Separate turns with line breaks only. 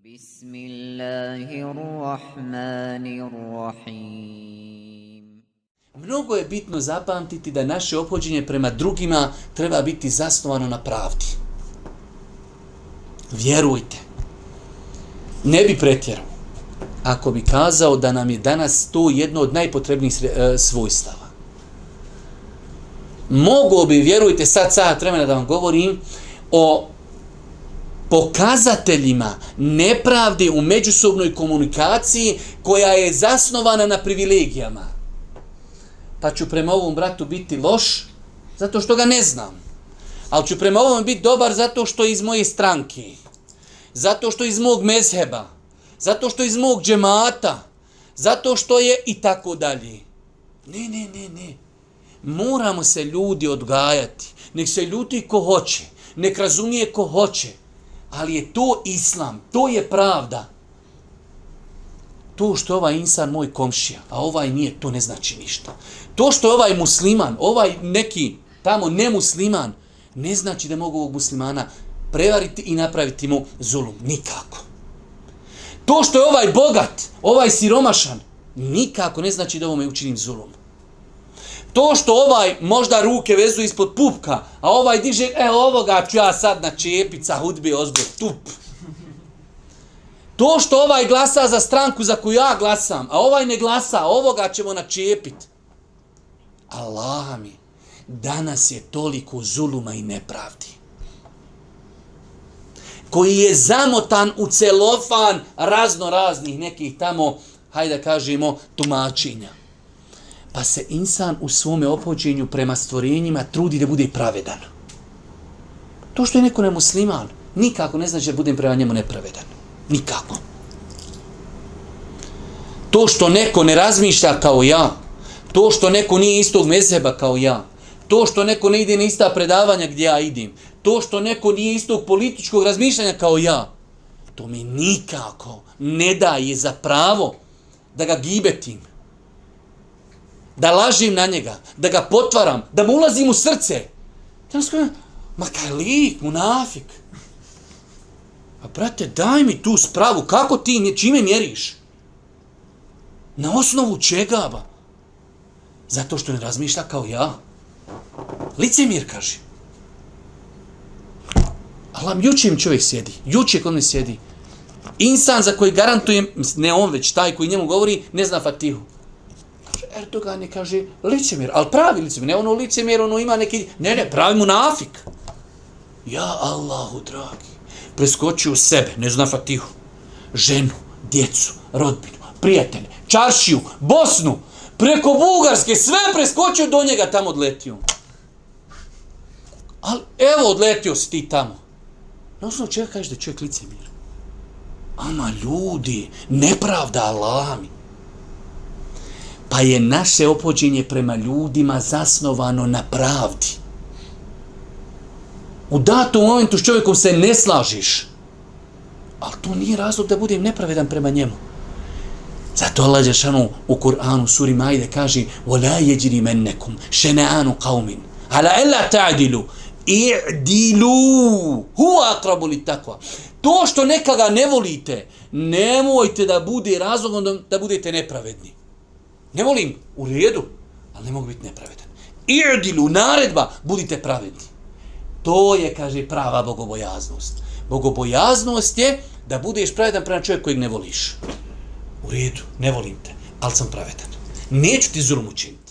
Bismillahirrahmanirrahim.
Mnogo je bitno zapamtiti da naše ophođenje prema drugima treba biti zasnovano na pravdi. Vjerujte, ne bi pretjerao ako bi kazao da nam je danas to jedno od najpotrebnijih svojstava. Mogao bi, vjerujte, sad vremena da vam govorim o pokazateljima nepravde u međusobnoj komunikaciji koja je zasnovana na privilegijama. Pa ću prema ovom bratu biti loš zato što ga ne znam. Ali ću prema ovom biti dobar zato što je iz moje stranke. Zato što je iz mog mezheba. Zato što je iz mog džemata. Zato što je i tako dalje. Ne. Moramo se ljudi odgajati. Nek se ljuti ko hoće. Nek razumije ko hoće. Ali je to islam. To je pravda. To što je ovaj insan moj komšija, a ovaj nije, to ne znači ništa. To što je ovaj musliman, ovaj neki tamo nemusliman, ne znači da mogu ovog muslimana prevariti i napraviti mu zulum. Nikako. To što je ovaj bogat, ovaj siromašan, nikako ne znači da ovome učinim zulum. To što ovaj možda ruke vezu ispod pupka, a ovaj diže, ovoga ću ja sad načepit sa hudbe ozbog, tup. To što ovaj glasa za stranku za koju ja glasam, a ovaj ne glasa, ovoga ćemo načepit. Allah mi, danas je toliko zuluma i nepravdi, koji je zamotan u celofan raznih nekih tamo, hajde da kažemo, tumačenja. Pa se insan u svome ophođenju prema stvorenjima trudi da bude pravedan. To što je neko nemusliman, nikako ne znači da budem prema njemu nepravedan. Nikako. To što neko ne razmišlja kao ja, to što neko nije istog mezheba kao ja, to što neko ne ide na ista predavanja gdje ja idem, to što neko nije istog političkog razmišljanja kao ja, to mi nikako ne daje za pravo da ga gibetim, da lažim na njega, da ga potvaram, da mu ulazim u srce. Ja sam ma kaj lik, munafik. Pa brate, daj mi tu spravu, kako ti, čime mjeriš? Na osnovu čega, ba? Zato što ne razmišlja kao ja. Licemjer, kaže. Allah, juče mi čovjek sjedi, juče kod me sjedi. Insan za koji garantujem, ne on već, taj koji njemu govori, ne zna Fatihu. Kaže, Erdogan je, kaže, licemjer, ali pravi licemjer, ne ono licemjer, ono ima neki, ne, pravi munafik. Ja, Allahu dragi, preskočio sebe, ne zna Fatihu, ženu, djecu, rodbinu, prijatelje, čaršiju, Bosnu, preko Bugarske, sve preskočio, do njega tamo odletio. Ali evo, odletio si ti tamo. Na osnovu čega kažeš da je čovjek licemjer? Ama ljudi, nepravda Allah mi. Pa je naše ophođenje prema ljudima zasnovano na pravdi. U datom momentu s čovjekom se ne slažiš. Ali to nije razlog da budem nepravedan prema njemu. Zato Allah dželešanu u Kur'anu suri Maide kaže وَلَا يَجْرِمَنَّكُمْ شَنَآنُ قَوْمٍ عَلَى أَلَّا تَعْدِلُوا اِعْدِلُوا هُوَ أَقْرَبُ لِلتَّقْوَى. To što nekoga ne volite, nemojte da bude razlogom da budete nepravedni. Ne volim, u redu, ali ne mogu biti nepravedan. I'dilu, naredba, budite pravedni. To je, kaže, prava bogobojaznost. Bogobojaznost je da budeš pravedan prema čovjeku kojeg ne voliš. U redu, ne volim te, ali sam pravedan. Neću ti zulum učiniti.